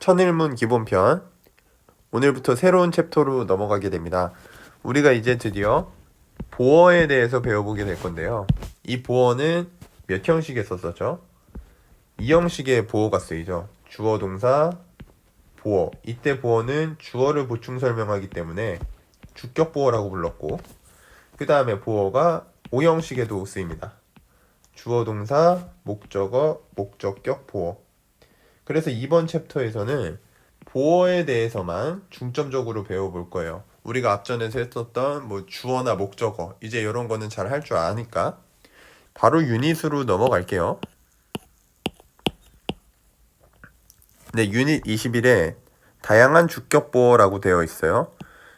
천일문 기본편. 오늘부터 새로운 챕터로 넘어가게 됩니다. 우리가 이제 드디어 보어에 대해서 배워보게 될 건데요. 이 보어는 몇 형식에 썼었죠? 이 형식의 보어가 쓰이죠. 주어, 동사, 보어. 이때 보어는 주어를 보충 설명하기 때문에 주격 보어라고 불렀고, 그 다음에 보어가 5형식에도 쓰입니다. 주어, 동사, 목적어, 목적격, 보어. 그래서 이번 챕터에서는 보어에 대해서만 중점적으로 배워볼 거예요. 우리가 앞전에서 했었던 뭐 주어나 목적어, 이제 이런 거는 잘 할 줄 아니까 바로 유닛으로 넘어갈게요. 네, 유닛 21에 다양한 주격 보어라고 되어 있어요.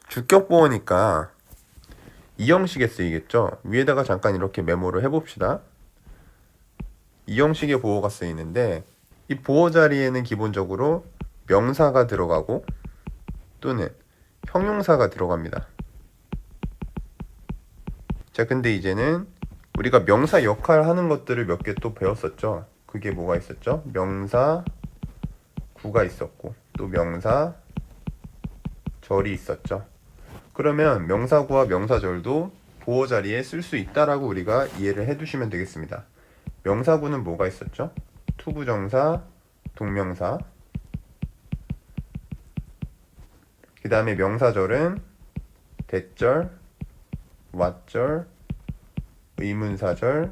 주격 보어니까 이 형식에 쓰이겠죠. 위에다가 잠깐 이렇게 메모를 해봅시다. 이 형식의 보어가 쓰이는데, 이 보어 자리에는 기본적으로 명사가 들어가고 또는 형용사가 들어갑니다. 자, 근데 이제는 우리가 명사 역할 하는 것들을 몇 개 또 배웠었죠. 그게 뭐가 있었죠? 명사 구가 있었고 또 명사 절이 있었죠. 그러면 명사구와 명사절도 보어 자리에 쓸 수 있다라고 우리가 이해를 해두시면 되겠습니다. 명사구는 뭐가 있었죠? 투부정사, 동명사. 그 다음에 명사절은 대절, 왓절, 의문사절,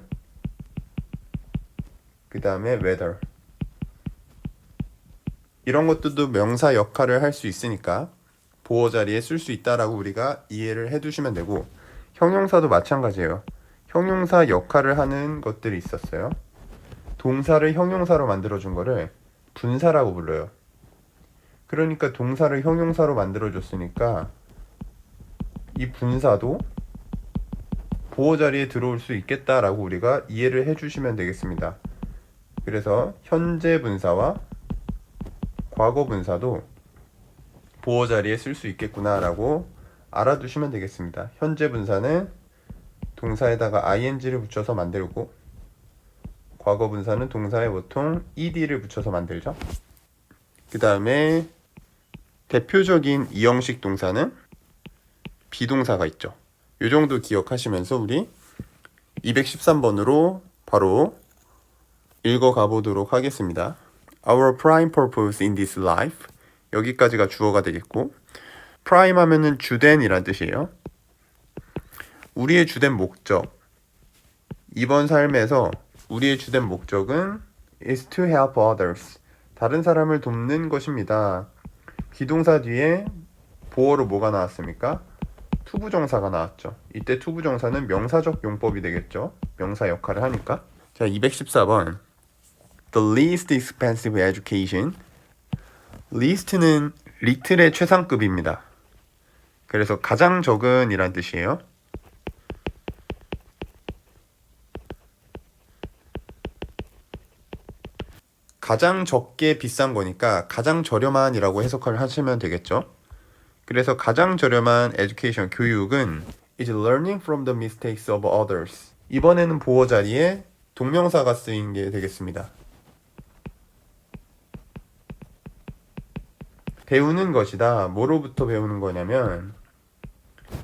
그 다음에 whether. 이런 것들도 명사 역할을 할 수 있으니까 보어 자리에 쓸 수 있다라고 우리가 이해를 해두시면 되고, 형용사도 마찬가지예요. 형용사 역할을 하는 것들이 있었어요. 동사를 형용사로 만들어준 거를 분사라고 불러요. 그러니까 동사를 형용사로 만들어줬으니까 이 분사도 보어 자리에 들어올 수 있겠다라고 우리가 이해를 해주시면 되겠습니다. 그래서 현재 분사와 과거 분사도 보어 자리에 쓸 수 있겠구나라고 알아두시면 되겠습니다. 현재 분사는 동사에다가 ing를 붙여서 만들고, 과거 분사는 동사에 보통 ed를 붙여서 만들죠. 그 다음에 대표적인 이형식 동사는 비동사가 있죠. 이 정도 기억하시면서 우리 213번으로 바로 읽어가 보도록 하겠습니다. Our prime purpose in this life. 여기까지가 주어가 되겠고, prime 하면은 주된이란 뜻이에요. 우리의 주된 목적. 이번 삶에서 우리의 주된 목적은 is to help others. 다른 사람을 돕는 것입니다. 비동사 뒤에 보어로 뭐가 나왔습니까? 투부정사가 나왔죠. 이때 투부정사는 명사적 용법이 되겠죠. 명사 역할을 하니까. 자, 214번. The least expensive education. least는 little의 최상급입니다. 그래서 가장 적은 이란 뜻이에요. 가장 적게 비싼 거니까 가장 저렴한 이라고 해석을 하시면 되겠죠. 그래서 가장 저렴한 education, 교육은 is learning from the mistakes of others. 이번에는 보어 자리에 동명사가 쓰인 게 되겠습니다. 배우는 것이다. 뭐로부터 배우는 거냐면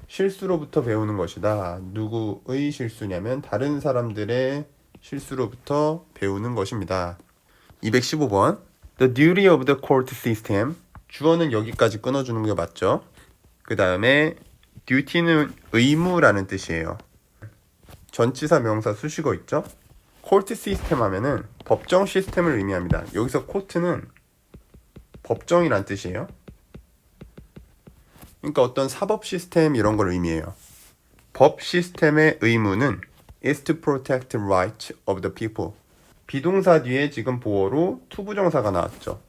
실수로부터 배우는 것이다. 누구의 실수냐면 다른 사람들의 실수로부터 배우는 것입니다. 215번. The duty of the court system. 주어는 여기까지 끊어주는 게 맞죠? 그 다음에 duty는 의무라는 뜻이에요. 전치사 명사 수식어 있죠? court system 하면은 법정 시스템을 의미합니다. 여기서 court는 법정이란 뜻이에요. 그러니까 어떤 사법 시스템 이런 걸 의미해요. 법 시스템의 의무는 is to protect the rights of the people. 비동사 뒤에 지금 보어로 투부정사가 나왔죠.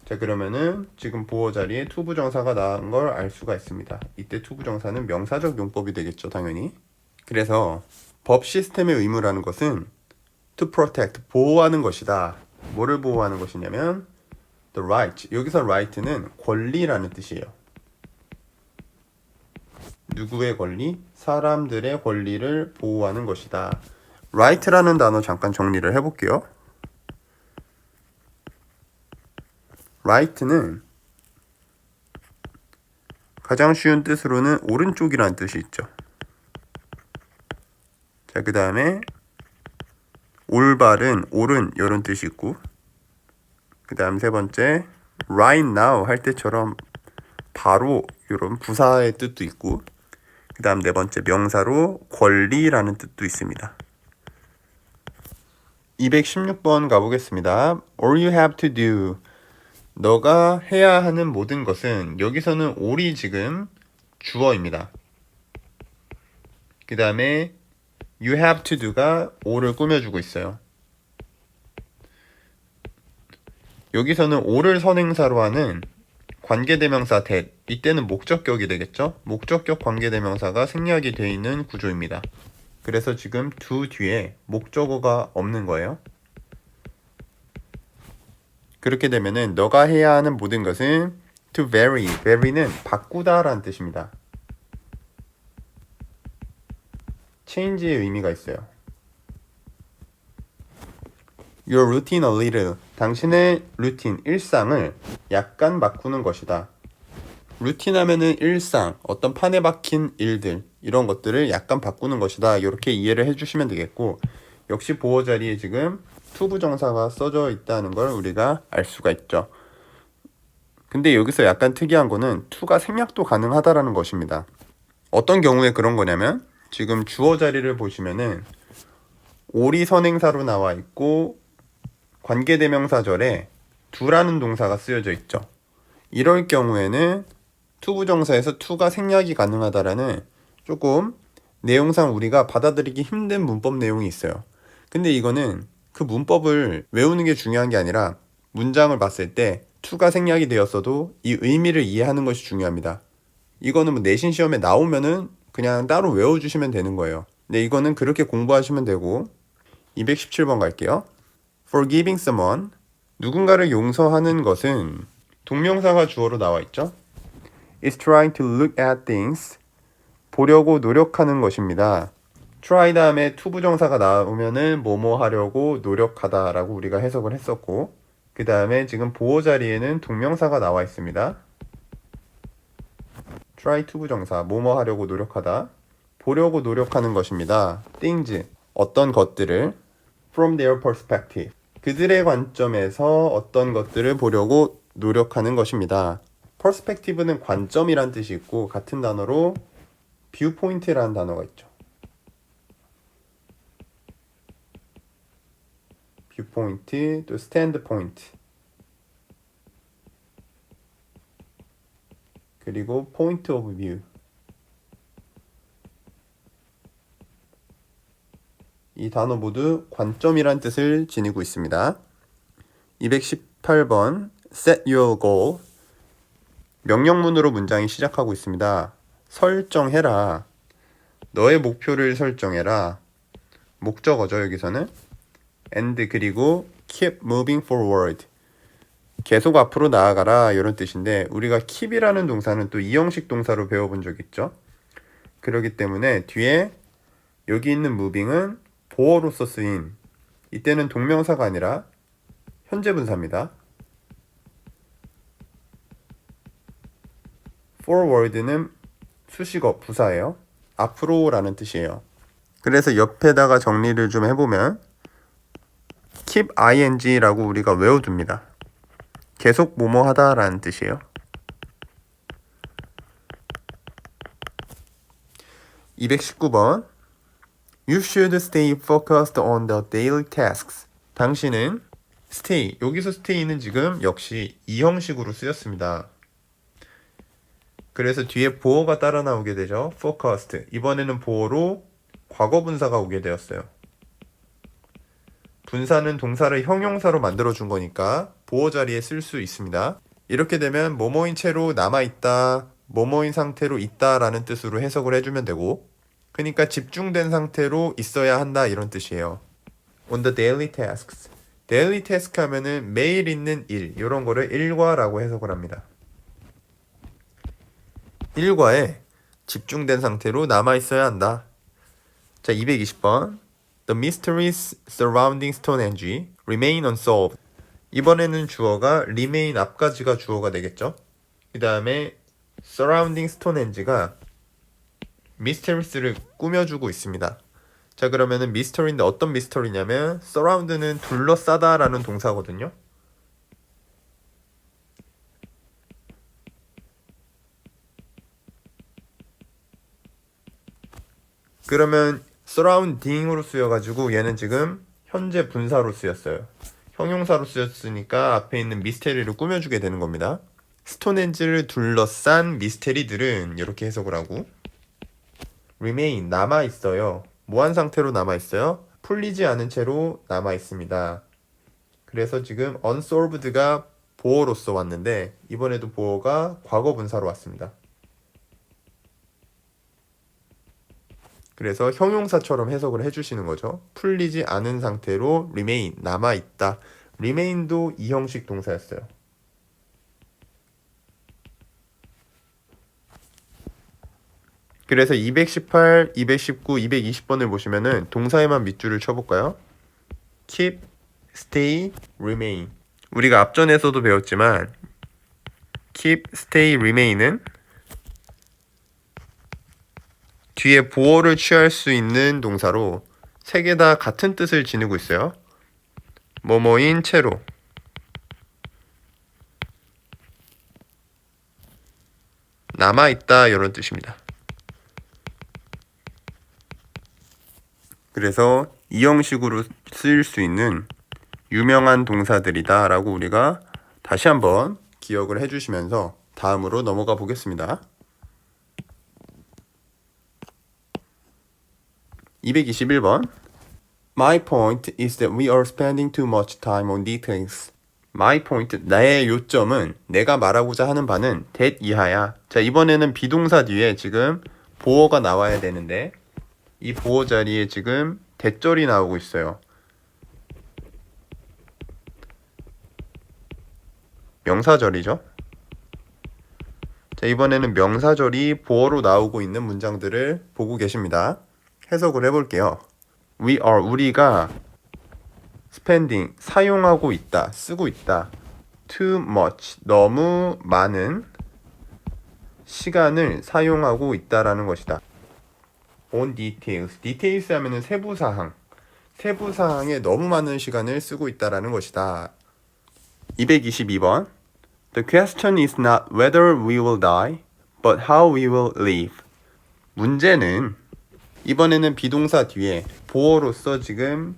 자, 그러면은 지금 보어 자리에 투부정사가 나온 걸 알 수가 있습니다. 이때 투부정사는 명사적 용법이 되겠죠, 당연히. 그래서 법 시스템의 의무라는 것은 to protect, 보호하는 것이다. 뭐를 보호하는 것이냐면 the right. 여기서 right는 권리라는 뜻이에요. 누구의 권리? 사람들의 권리를 보호하는 것이다. right라는 단어 잠깐 정리를 해볼게요. right는 가장 쉬운 뜻으로는 오른쪽이라는 뜻이 있죠. 자, 그 다음에 올바른, 옳은 이런 뜻이 있고, 그 다음 세 번째 right now 할 때처럼 바로 이런 부사의 뜻도 있고, 그 다음 네 번째 명사로 권리라는 뜻도 있습니다. 216번 가보겠습니다. All you have to do. 너가 해야 하는 모든 것은, 여기서는 all이 지금 주어입니다. 그 다음에 you have to do가 all을 꾸며주고 있어요. 여기서는 all을 선행사로 하는 관계대명사 that, 이때는 목적격이 되겠죠? 목적격 관계대명사가 생략이 되어 있는 구조입니다. 그래서 지금 do 뒤에 목적어가 없는 거예요. 그렇게 되면은 너가 해야 하는 모든 것은 to vary. vary는 바꾸다 라는 뜻입니다. change의 의미가 있어요. Your routine a little. 당신의 루틴, 일상을 약간 바꾸는 것이다. 루틴 하면은 일상, 어떤 판에 박힌 일들, 이런 것들을 약간 바꾸는 것이다. 이렇게 이해를 해주시면 되겠고, 역시 보호 자리에 지금 to 부정사가 써져 있다는 걸 우리가 알 수가 있죠. 근데 여기서 약간 특이한 거는 to가 생략도 가능하다라는 것입니다. 어떤 경우에 그런 거냐면, 지금 주어 자리를 보시면은 all이 선행사로 나와 있고 관계대명사절에 do라는 동사가 쓰여져 있죠. 이럴 경우에는 to 부정사에서 to가 생략이 가능하다라는 조금 내용상 우리가 받아들이기 힘든 문법 내용이 있어요. 근데 이거는 그 문법을 외우는 게 중요한 게 아니라 문장을 봤을 때 to가 생략이 되었어도 이 의미를 이해하는 것이 중요합니다. 이거는 뭐 내신 시험에 나오면은 그냥 따로 외워주시면 되는 거예요. 근데 이거는 그렇게 공부하시면 되고, 217번 갈게요. Forgiving someone. 누군가를 용서하는 것은 동명사가 주어로 나와 있죠. is trying to look at things. 보려고 노력하는 것입니다. try 다음에 to 부정사가 나오면은 뭐뭐 하려고 노력하다 라고 우리가 해석을 했었고, 그 다음에 지금 보호 자리에는 동명사가 나와 있습니다. try to 부정사, 뭐뭐 하려고 노력하다. 보려고 노력하는 것입니다. things, 어떤 것들을 from their perspective. 그들의 관점에서 어떤 것들을 보려고 노력하는 것입니다. perspective는 관점이란 뜻이 있고, 같은 단어로 viewpoint라는 단어가 있죠. viewpoint, 또 standpoint, 그리고 point of view. 이 단어 모두 관점이란 뜻을 지니고 있습니다. 218번 set your goal. 명령문으로 문장이 시작하고 있습니다. 설정해라. 너의 목표를 설정해라. 목적어죠, 여기서는. and 그리고 keep moving forward. 계속 앞으로 나아가라, 이런 뜻인데, 우리가 keep이라는 동사는 또 이형식 동사로 배워본 적 있죠. 그렇기 때문에 뒤에 여기 있는 moving은 보어로서 쓰인, 이때는 동명사가 아니라 현재 분사입니다. forward는 수식어, 부사예요. 앞으로라는 뜻이에요. 그래서 옆에다가 정리를 좀 해보면 keep ing라고 우리가 외워둡니다. 계속 뭐뭐 하다 라는 뜻이에요. 219번 You should stay focused on the daily tasks. 당신은 stay, 여기서 stay는 지금 역시 이 형식으로 쓰였습니다. 그래서 뒤에 보어가 따라 나오게 되죠. focused. 이번에는 보어로 과거 분사가 오게 되었어요. 분사는 동사를 형용사로 만들어준 거니까 보어 자리에 쓸 수 있습니다. 이렇게 되면 뭐뭐인 채로 남아있다, 뭐뭐인 상태로 있다라는 뜻으로 해석을 해주면 되고, 그러니까 집중된 상태로 있어야 한다, 이런 뜻이에요. On the daily tasks. daily task 하면은 매일 있는 일, 이런 거를 일과라고 해석을 합니다. 일과에 집중된 상태로 남아있어야 한다. 자, 220번 The mysteries surrounding Stonehenge remain unsolved. 이번에는 주어가 remain 앞까지가 주어가 되겠죠. 그 다음에 surrounding Stonehenge가 mysterious를 꾸며주고 있습니다. 자, 그러면은 mystery인데 어떤 mystery냐면 surround는 둘러싸다 라는 동사거든요. 그러면 surrounding으로 쓰여가지고 얘는 지금 현재 분사로 쓰였어요. 형용사로 쓰였으니까 앞에 있는 미스테리를 꾸며주게 되는 겁니다. 스톤헨지를 둘러싼 미스테리들은 이렇게 해석을 하고 remain 남아있어요. 뭐한 상태로 남아있어요? 풀리지 않은 채로 남아있습니다. 그래서 지금 unsolved가 보어로서 왔는데 이번에도 보어가 과거 분사로 왔습니다. 그래서 형용사처럼 해석을 해주시는 거죠. 풀리지 않은 상태로 remain, 남아있다. remain도 이 형식 동사였어요. 그래서 218, 219, 220번을 보시면은 동사에만 밑줄을 쳐볼까요? keep, stay, remain. 우리가 앞전에서도 배웠지만 keep, stay, remain은 뒤에 보어를 취할 수 있는 동사로 세 개 다 같은 뜻을 지니고 있어요. 뭐뭐인 채로. 남아있다 이런 뜻입니다. 그래서 이 형식으로 쓰일 수 있는 유명한 동사들이다 라고 우리가 다시 한번 기억을 해주시면서 다음으로 넘어가 보겠습니다. 221번 My point is that we are spending too much time on details. My point, 나의 요점은 내가 말하고자 하는 바는 that 이하야. 자, 이번에는 비동사 뒤에 지금 보어가 나와야 되는데 이 보어 자리에 지금 대절이 나오고 있어요. 명사절이죠. 자, 이번에는 명사절이 보어로 나오고 있는 문장들을 보고 계십니다. 해석을 해볼게요. We are, 우리가 spending, 사용하고 있다, 쓰고 있다. Too much, 너무 많은 시간을 사용하고 있다라는 것이다. On details, details 하면은 세부사항, 세부사항에 너무 많은 시간을 쓰고 있다라는 것이다. 222번 The question is not whether we will die, but how we will live. 문제는 이번에는 비동사 뒤에 보어로서 지금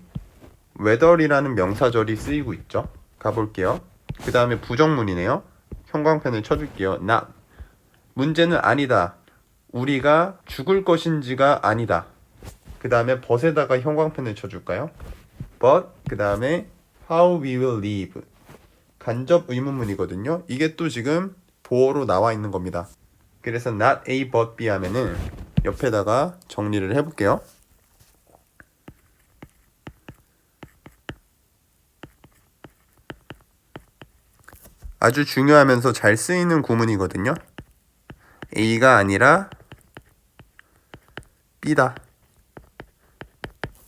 whether이라는 명사절이 쓰이고 있죠. 가볼게요. 그 다음에 부정문이네요. 형광펜을 쳐줄게요. not. 문제는 아니다. 우리가 죽을 것인지가 아니다. 그 다음에 but에다가 형광펜을 쳐줄까요? but 그 다음에 how we will live. 간접 의문문이거든요. 이게 또 지금 보어로 나와 있는 겁니다. 그래서 not A but B 하면은 옆에다가 정리를 해볼게요. 아주 중요하면서 잘 쓰이는 구문이거든요. A가 아니라 B다.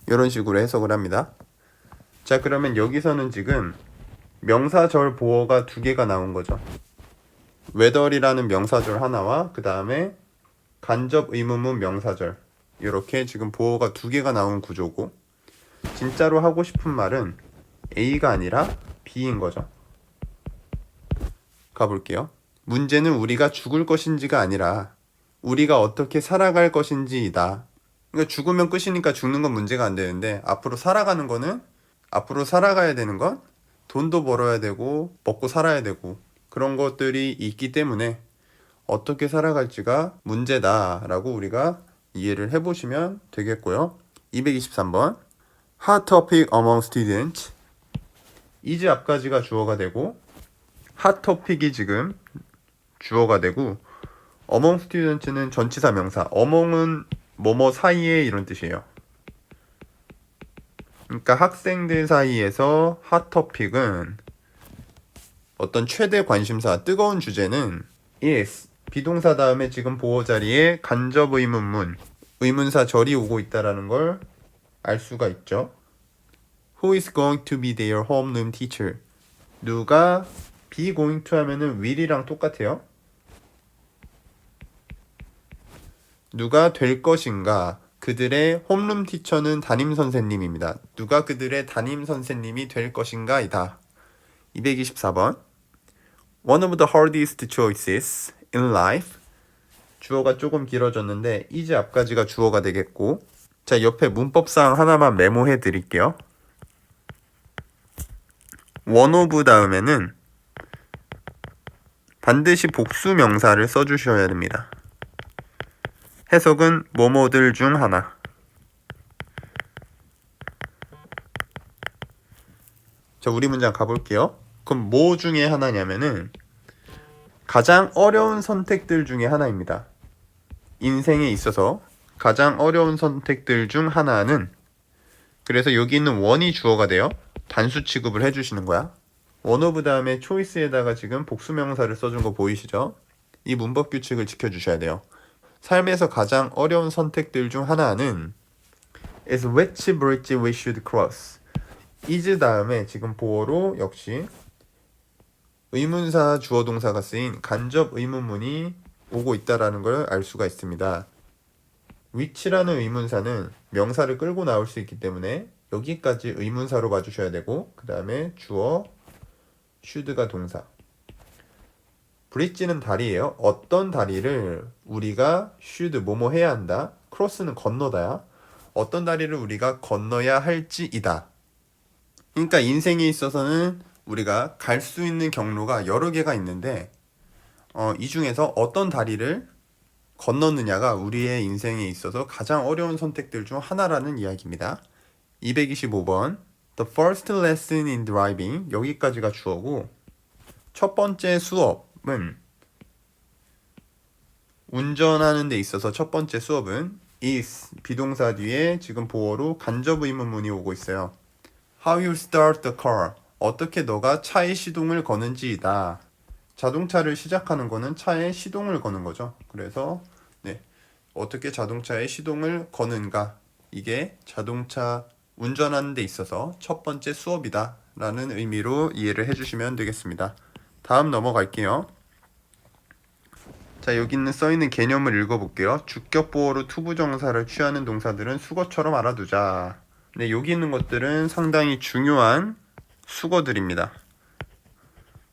이런 식으로 해석을 합니다. 자, 그러면 여기서는 지금 명사절 보어가 두 개가 나온 거죠. whether이라는 명사절 하나와 그 다음에 간접 의문문 명사절, 이렇게 지금 보어가 두 개가 나온 구조고, 진짜로 하고 싶은 말은 A가 아니라 B인 거죠. 가볼게요. 문제는 우리가 죽을 것인지가 아니라 우리가 어떻게 살아갈 것인지이다. 그러니까 죽으면 끝이니까 죽는 건 문제가 안 되는데, 앞으로 살아가는 거는, 앞으로 살아가야 되는 건 돈도 벌어야 되고 먹고 살아야 되고 그런 것들이 있기 때문에 어떻게 살아갈지가 문제다라고 우리가 이해를 해보시면 되겠고요. 223번 Hot topic among students. is 앞까지가 주어가 되고 hot topic이 지금 주어가 되고 among students는 전치사 명사, among은 뭐뭐 사이에 이런 뜻이에요. 그러니까 학생들 사이에서 hot topic은 어떤 최대 관심사, 뜨거운 주제는 is, 비동사 다음에 지금 보어 자리에 간접 의문문, 의문사 절이 오고 있다라는 걸 알 수가 있죠. Who is going to be their homeroom teacher? 누가 be going to 하면은 will이랑 똑같아요. 누가 될 것인가? 그들의 홈룸 티처는 담임 선생님입니다. 누가 그들의 담임 선생님이 될 것인가이다. 224번. One of the hardest choices in life. 주어가 조금 길어졌는데 is 앞까지가 주어가 되겠고, 자, 옆에 문법상 하나만 메모해 드릴게요. one of 다음에는 반드시 복수 명사를 써주셔야 됩니다. 해석은 뭐뭐들 중 하나. 자, 우리 문장 가볼게요. 그럼 뭐 중에 하나냐면은 가장 어려운 선택들 중에 하나입니다. 인생에 있어서 가장 어려운 선택들 중 하나는, 그래서 여기 있는 one이 주어가 돼요. 단수 취급을 해주시는 거야. one of 다음에 choice에다가 지금 복수명사를 써준 거 보이시죠? 이 문법 규칙을 지켜주셔야 돼요. 삶에서 가장 어려운 선택들 중 하나는 is which bridge we should cross. is 다음에 지금 보어로 역시 의문사 주어 동사가 쓰인 간접 의문문이 오고 있다라는 걸 알 수가 있습니다. which라는 의문사는 명사를 끌고 나올 수 있기 때문에 여기까지 의문사로 봐주셔야 되고, 그 다음에 주어, should가 동사. bridge는 다리예요. 어떤 다리를 우리가 should 뭐뭐 해야 한다. cross는 건너다야. 어떤 다리를 우리가 건너야 할지이다. 그러니까 인생에 있어서는 우리가 갈 수 있는 경로가 여러 개가 있는데 이 중에서 어떤 다리를 건너느냐가 우리의 인생에 있어서 가장 어려운 선택들 중 하나라는 이야기입니다. 225번 The first lesson in driving, 여기까지가 주어고, 첫 번째 수업은 운전하는 데 있어서 첫 번째 수업은 is 비동사 뒤에 지금 보어로 간접 의문문이 오고 있어요. How you start the car, 어떻게 너가 차의 시동을 거는지이다. 자동차를 시작하는 거는 차의 시동을 거는 거죠. 그래서 어떻게 자동차의 시동을 거는가, 이게 자동차 운전하는 데 있어서 첫 번째 수업이다 라는 의미로 이해를 해주시면 되겠습니다. 다음 넘어갈게요. 자, 여기 있는 써있는 개념을 읽어볼게요. 주격보어로 투부정사를 취하는 동사들은 수거처럼 알아두자. 네, 여기 있는 것들은 상당히 중요한 수거들입니다.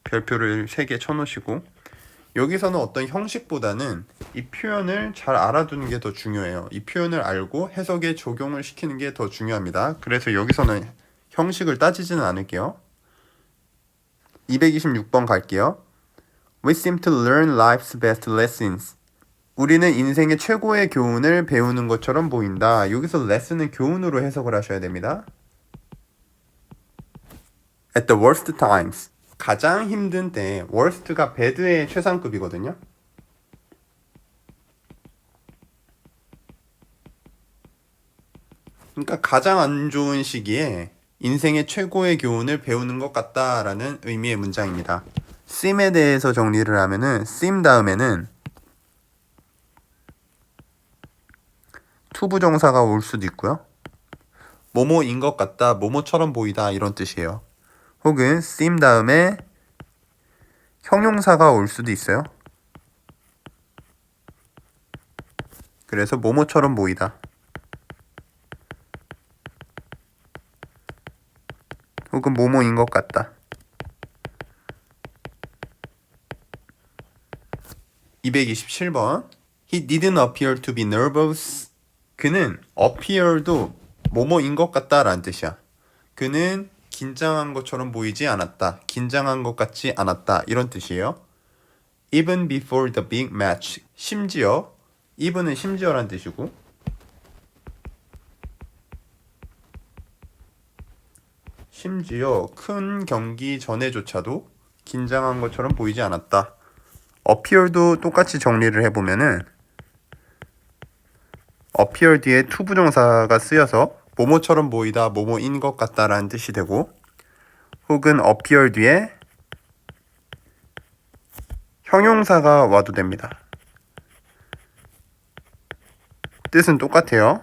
별표를 3개 쳐놓으시고, 여기서는 어떤 형식보다는 이 표현을 잘 알아두는 게 더 중요해요. 이 표현을 알고 해석에 적용을 시키는 게 더 중요합니다. 그래서 여기서는 형식을 따지지는 않을게요. 226번 갈게요. We seem to learn life's best lessons. 우리는 인생의 최고의 교훈을 배우는 것처럼 보인다. 여기서 lesson은 교훈으로 해석을 하셔야 됩니다. At the worst times, 가장 힘든 때, worst가 bad의 최상급이거든요. 그러니까 가장 안 좋은 시기에 인생의 최고의 교훈을 배우는 것 같다라는 의미의 문장입니다. seem에 대해서 정리를 하면은 seem 다음에는 투부정사가 올 수도 있고요. 뭐뭐인 것 같다, 뭐뭐처럼 보이다 이런 뜻이에요. 혹은 seem 다음에 형용사가 올 수도 있어요. 그래서 뭐뭐처럼 보이다. 혹은 뭐뭐인 것 같다. 227번. He didn't appear to be nervous. 그는 appear도 뭐뭐인 것 같다 라는 뜻이야. 그는 긴장한 것처럼 보이지 않았다. 긴장한 것 같지 않았다. 이런 뜻이에요. Even before the big match. 심지어, even은 심지어란 뜻이고, 심지어 큰 경기 전에조차도 긴장한 것처럼 보이지 않았다. appear도 똑같이 정리를 해보면은 appear 뒤에 투부정사가 쓰여서 뭐뭐처럼 보이다, 뭐뭐인 것 같다라는 뜻이 되고, 혹은 appear 뒤에 형용사가 와도 됩니다. 뜻은 똑같아요.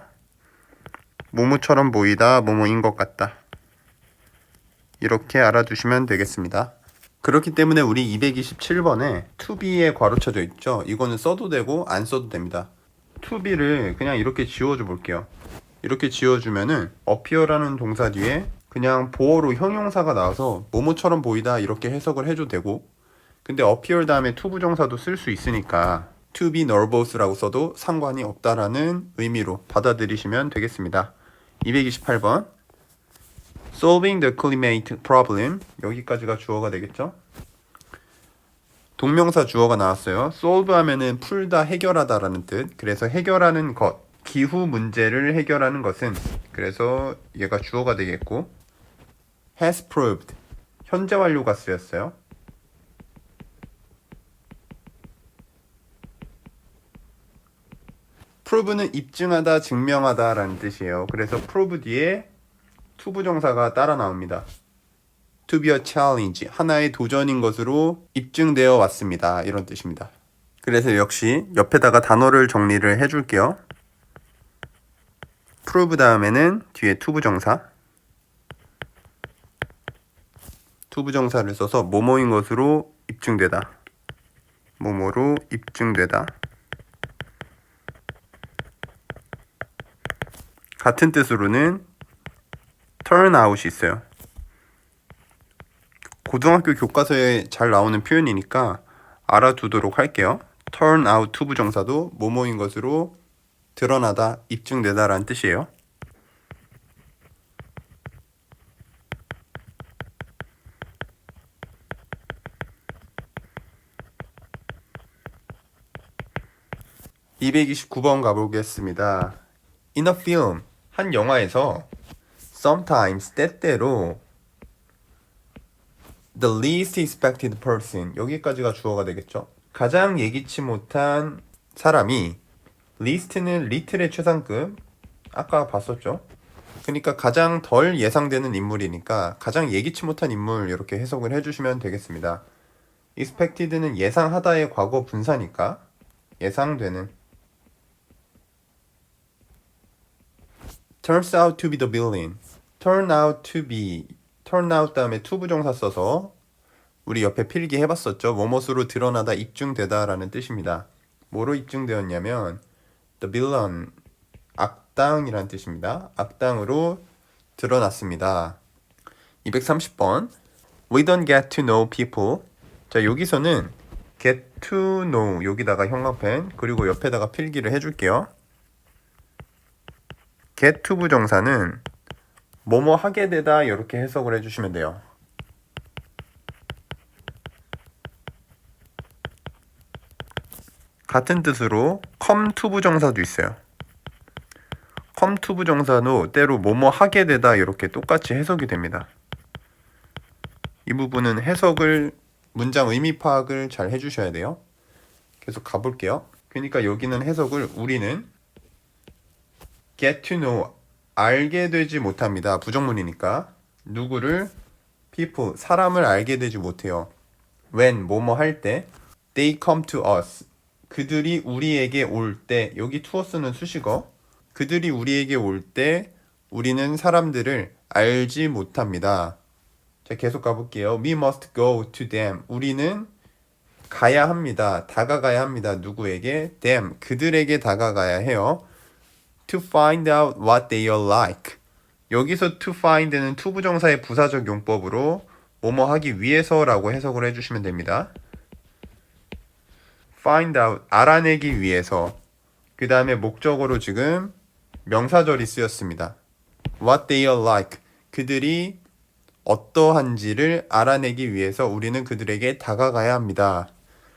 뭐뭐처럼 보이다, 뭐뭐인 것 같다. 이렇게 알아두시면 되겠습니다. 그렇기 때문에 우리 227번에 to be에 괄호쳐져 있죠. 이거는 써도 되고 안 써도 됩니다. to be를 그냥 이렇게 지워줘 볼게요. 이렇게 지워주면은 appear라는 동사 뒤에 그냥 보어로 형용사가 나와서 뭐뭐처럼 보이다 이렇게 해석을 해도 되고, 근데 appear 다음에 to 부정사도 쓸 수 있으니까 to be nervous라고 써도 상관이 없다라는 의미로 받아들이시면 되겠습니다. 228번 solving the climate problem, 여기까지가 주어가 되겠죠. 동명사 주어가 나왔어요. solve 하면은 풀다, 해결하다 라는 뜻. 그래서 해결하는 것, 기후 문제를 해결하는 것은, 그래서 얘가 주어가 되겠고, has proved, 현재 완료가 쓰였어요. prove는 입증하다, 증명하다 라는 뜻이에요. 그래서 prove 뒤에 to 부정사가 따라 나옵니다. to be a challenge, 하나의 도전인 것으로 입증되어 왔습니다. 이런 뜻입니다. 그래서 역시 옆에다가 단어를 정리를 해줄게요. prove 다음에는 뒤에 to 부정사, to 부정사를 써서 뭐뭐인 것으로 입증되다, 뭐뭐로 입증되다. 같은 뜻으로는 turn out이 있어요. 고등학교 교과서에 잘 나오는 표현이니까 알아두도록 할게요. turn out to 부정사도 뭐뭐인 것으로 드러나다, 입증되다 라는 뜻이에요. (229번) 가보겠습니다. In a film, 한 영화에서 sometimes, 때때로 the least expected person, 여기까지가 주어가 되겠죠. 가장 예기치 못한 사람이, least는 little의 최상급, 아까 봤었죠. 그러니까 가장 덜 예상되는 인물이니까 가장 예기치 못한 인물, 이렇게 해석을 해주시면 되겠습니다. expected는 예상하다의 과거 분사니까 예상되는. turns out to be the villain, turn out to be, turn out 다음에 to 부정사 써서 우리 옆에 필기 해봤었죠. 뭐뭇으로 드러나다, 입증되다 라는 뜻입니다. 뭐로 입증되었냐면 the villain, 악당이라는 뜻입니다. 악당으로 드러났습니다. 230번 We don't get to know people. 자, 여기서는 get to know, 여기다가 형광펜, 그리고 옆에다가 필기를 해줄게요. get to 부정사는 뭐뭐 하게 되다, 이렇게 해석을 해주시면 돼요. 같은 뜻으로 come to 부정사도 있어요. come to 부정사도 때로 뭐뭐 하게 되다, 이렇게 똑같이 해석이 됩니다. 이 부분은 해석을, 문장 의미 파악을 잘 해주셔야 돼요. 계속 가볼게요. 그러니까 여기는 해석을, 우리는 get to know, 알게 되지 못합니다. 부정문이니까. 누구를? people, 사람을 알게 되지 못해요. when, 뭐뭐 할 때. they come to us, 그들이 우리에게 올 때. 여기 to us는 수식어. 그들이 우리에게 올 때 우리는 사람들을 알지 못합니다. 자, 계속 가볼게요. We must go to them, 우리는 가야 합니다. 다가가야 합니다. 누구에게? them, 그들에게 다가가야 해요. to find out what they are like, 여기서 to find는 to 부정사의 부사적 용법으로 뭐뭐 하기 위해서라고 해석을 해주시면 됩니다. find out, 알아내기 위해서. 그 다음에 목적어로 지금 명사절이 쓰였습니다. what they are like, 그들이 어떠한지를 알아내기 위해서 우리는 그들에게 다가가야 합니다.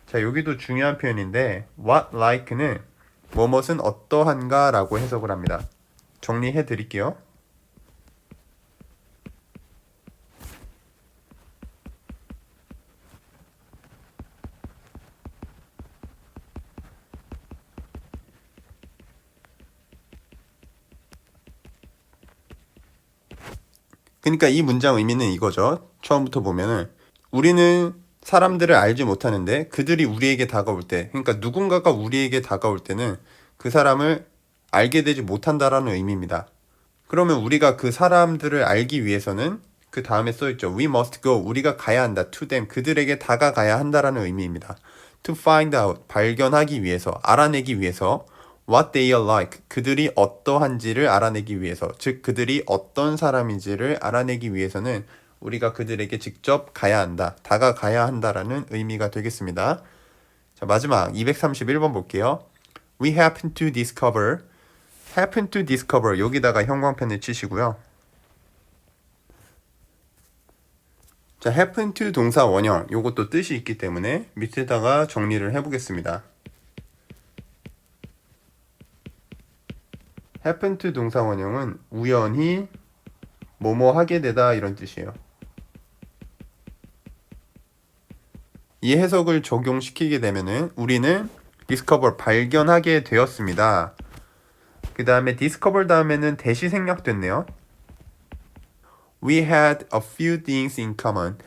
자, 여기도 중요한 표현인데 what like는 뭐뭇은 어떠한가 라고 해석을 합니다. 정리해 드릴게요. 그러니까 이 문장 의미는 이거죠. 처음부터 보면은 우리는 사람들을 알지 못하는데 그들이 우리에게 다가올 때, 그러니까 누군가가 우리에게 다가올 때는 그 사람을 알게 되지 못한다라는 의미입니다. 그러면 우리가 그 사람들을 알기 위해서는 그 다음에 써있죠. We must go. 우리가 가야 한다. To them. 그들에게 다가가야 한다라는 의미입니다. To find out. 발견하기 위해서, 알아내기 위해서. What they are like. 그들이 어떠한지를 알아내기 위해서. 즉 그들이 어떤 사람인지를 알아내기 위해서는 우리가 그들에게 직접 가야 한다. 다가가야 한다라는 의미가 되겠습니다. 자, 마지막 231번 볼게요. We happen to discover. happen to discover. 여기다가 형광펜을 치시고요. 자, happen to 동사 원형. 요것도 뜻이 있기 때문에 밑에다가 정리를 해보겠습니다. happen to 동사 원형은 우연히 뭐뭐 하게 되다 이런 뜻이에요. 이 해석을 적용시키게 되면은 우리는 discover 발견하게 되었습니다. 그 다음에 discover 다음에는 대시 생략됐네요. We had a few things in common.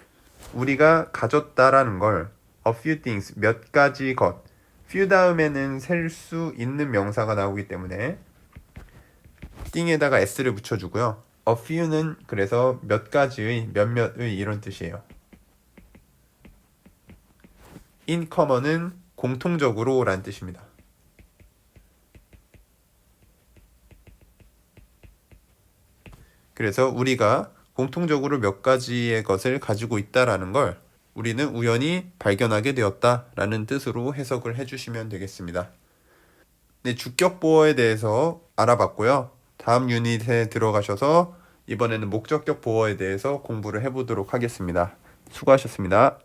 우리가 가졌다라는 걸 a few things 몇 가지 것. few 다음에는 셀 수 있는 명사가 나오기 때문에 thing에다가 s를 붙여주고요. a few는 그래서 몇 가지의 몇몇의 이런 뜻이에요. in common은 공통적으로 라는 뜻입니다. 그래서 우리가 공통적으로 몇 가지의 것을 가지고 있다라는 걸 우리는 우연히 발견하게 되었다라는 뜻으로 해석을 해주시면 되겠습니다. 네, 주격보어에 대해서 알아봤고요. 다음 유닛에 들어가셔서 이번에는 목적격 보어에 대해서 공부를 해보도록 하겠습니다. 수고하셨습니다.